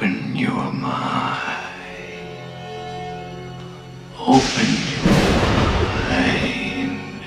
Open your mind. Open your mind.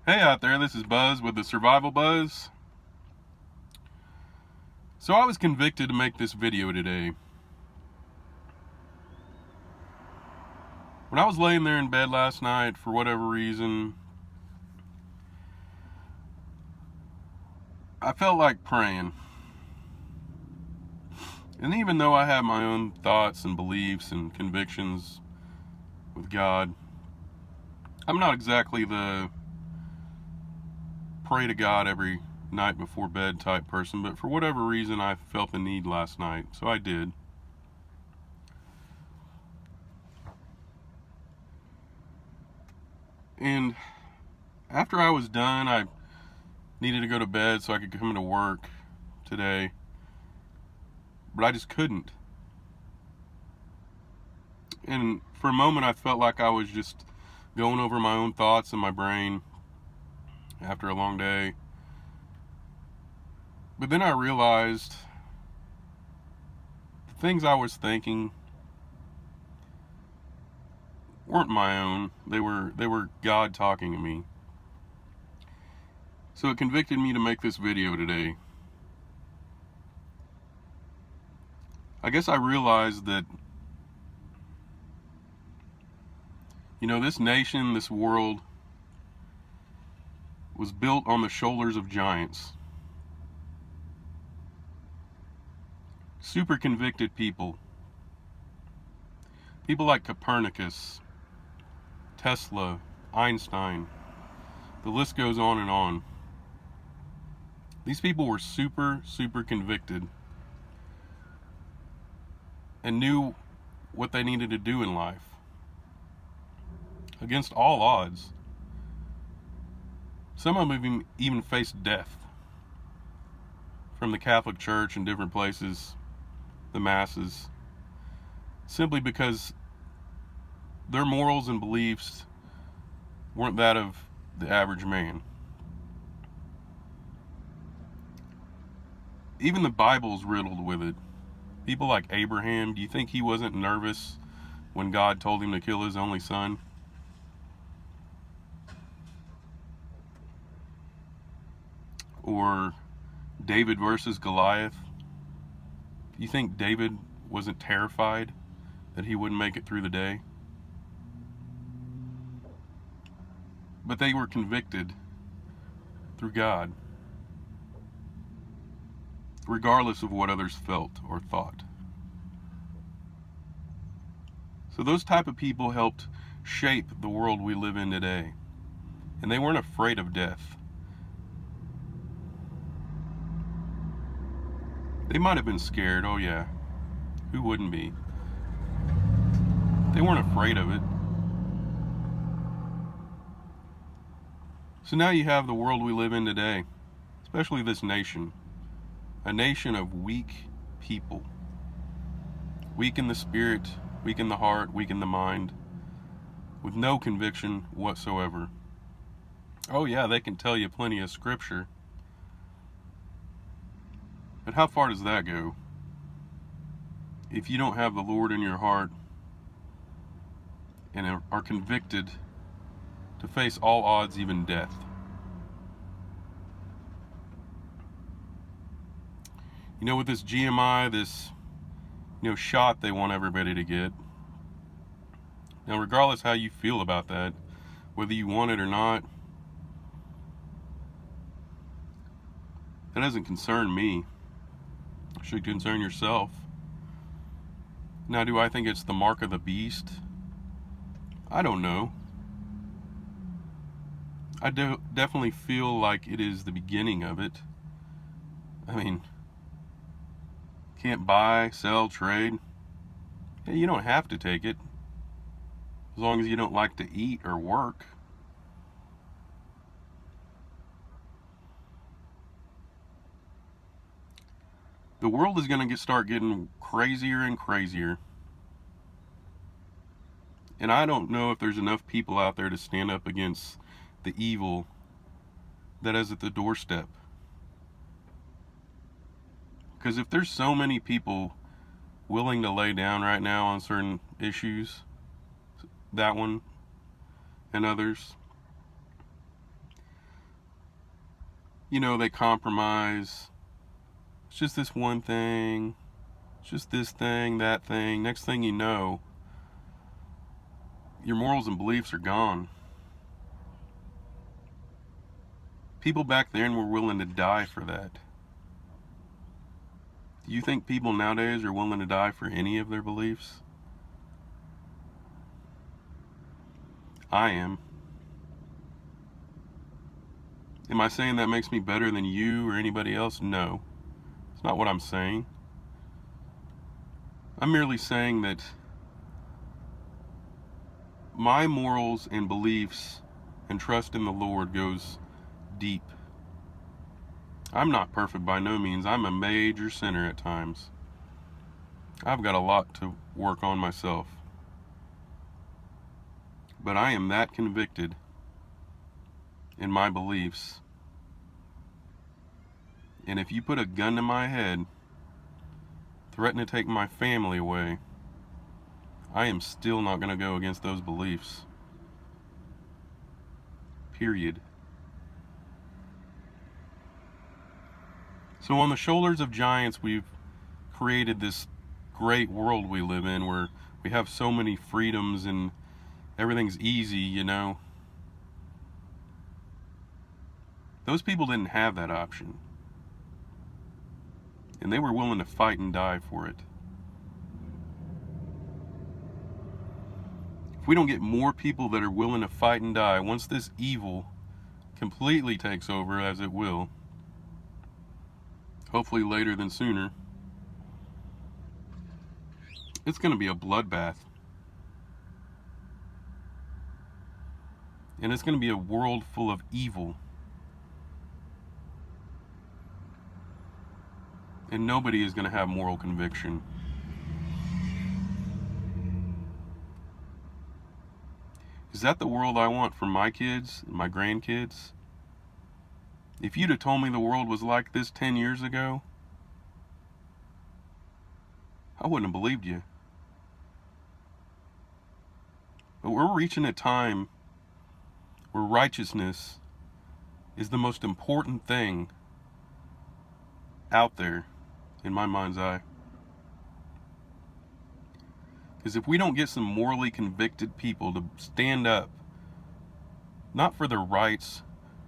Hey out there, this is Buzz with TheSurvivalBuzz. So I was convicted to make this video today. When I was laying there in bed last night, for whatever reason, I felt like praying. And even though I have my own thoughts and beliefs and convictions with God, I'm not exactly the pray to God every night before bed type person, but for whatever reason I felt the need last night, so I did. And after I was done, I needed to go to bed so I could come into work today, but I just couldn't. And for a moment I felt like I was just going over my own thoughts in my brain after a long day. But then I realized the things I was thinking weren't my own. They were God talking to me. So it convicted me to make this video today. I guess I realized that, this nation, this world, was built on the shoulders of giants. Super convicted people. People like Copernicus, Tesla, Einstein. The list goes on and on. These people were super convicted and knew what they needed to do in life against all odds. Some of them even faced death from the Catholic Church and different places, the masses, simply because their morals and beliefs weren't that of the average man. Even the Bible's riddled with it. People like Abraham, do you think he wasn't nervous when God told him to kill his only son? Or David versus Goliath. You think David wasn't terrified that he wouldn't make it through the day? But they were convicted through God, regardless of what others felt or thought. So those type of people helped shape the world we live in today. And they weren't afraid of death. They might have been scared, oh yeah. Who wouldn't be? They weren't afraid of it. So now you have the world we live in today, especially this nation. A nation of weak people. Weak in the spirit, weak in the heart, weak in the mind, with no conviction whatsoever. Oh yeah, they can tell you plenty of scripture. But how far does that go? If you don't have the Lord in your heart and are convicted to face all odds, even death. With this GMI, this shot they want everybody to get. Now, regardless how you feel about that, whether you want it or not, that doesn't concern me. It should concern yourself. Now, do I think it's the mark of the beast? I don't know. I definitely feel like it is the beginning of it. I mean, can't buy, sell, trade. Yeah, you don't have to take it, as long as you don't like to eat or work. The world is going to start getting crazier and crazier. And I don't know if there's enough people out there to stand up against the evil that is at the doorstep. Because if there's so many people willing to lay down right now on certain issues, that one and others, you know, they compromise. It's just this one thing, it's just this thing, that thing. Next thing you know, your morals and beliefs are gone. People back then were willing to die for that. Do you think people nowadays are willing to die for any of their beliefs? I am. Am I saying that makes me better than you or anybody else? No. It's not what I'm saying. I'm merely saying that my morals and beliefs and trust in the Lord goes deep. I'm not perfect by no means. I'm a major sinner at times. I've got a lot to work on myself. But I am that convicted in my beliefs. And if you put a gun to my head, threaten to take my family away, I am still not going to go against those beliefs. Period. So on the shoulders of giants, we've created this great world we live in where we have so many freedoms and everything's easy, you know. Those people didn't have that option. And they were willing to fight and die for it. If we don't get more people that are willing to fight and die, once this evil completely takes over, as it will, hopefully later than sooner, it's going to be a bloodbath. And it's going to be a world full of evil. And nobody is going to have moral conviction. Is that the world I want for my kids and my grandkids? If you'd have told me the world was like this 10 years ago, I wouldn't have believed you. But we're reaching a time where righteousness is the most important thing out there, in my mind's eye. Because if we don't get some morally convicted people to stand up, not for their rights,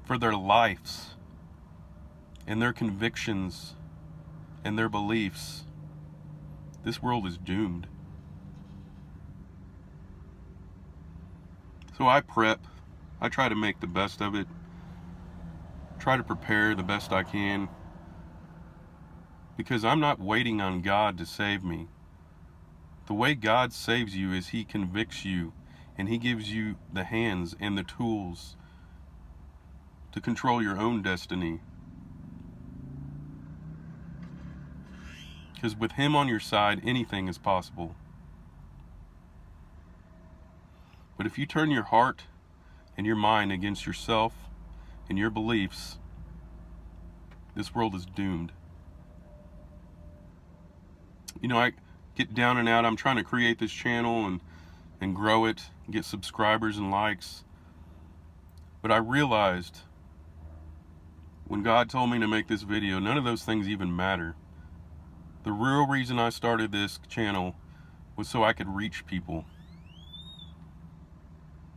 for their lives, and their convictions, and their beliefs, this world is doomed. So I prep. I try to make the best of it. Try to prepare the best I can. Because I'm not waiting on God to save me. The way God saves you is He convicts you, and He gives you the hands and the tools to control your own destiny. Because with Him on your side, anything is possible. But if you turn your heart and your mind against yourself and your beliefs, this world is doomed. You know, I get down and out. I'm trying to create this channel and grow it, get subscribers and likes. But I realized when God told me to make this video, none of those things even matter. The real reason I started this channel was so I could reach people.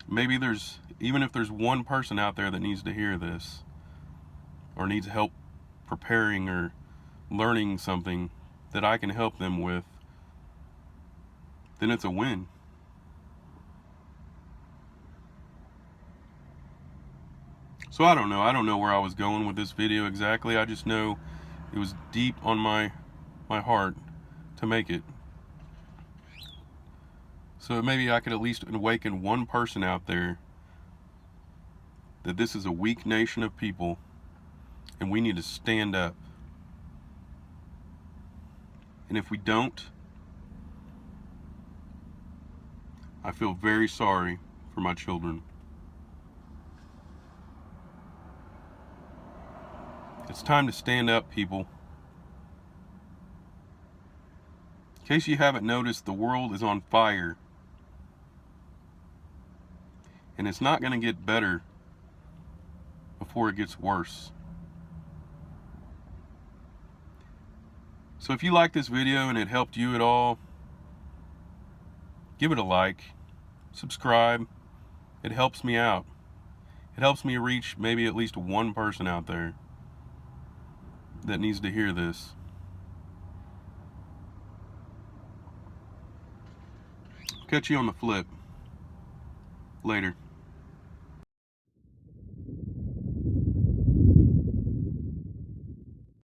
Maybe even if there's one person out there that needs to hear this, or needs help preparing or learning something that I can help them with, then it's a win. So I don't know where I was going with this video exactly. I just know it was deep on my heart to make it. So maybe I could at least awaken one person out there that this is a weak nation of people and we need to stand up. And if we don't, I feel very sorry for my children. It's time to stand up, people. case you haven't noticed, the world is on fire. And it's not going to get better before it gets worse. So if you like this video and it helped you at all, give it a like, subscribe. It helps me out. It helps me reach maybe at least one person out there that needs to hear this. Catch you on the flip. Later.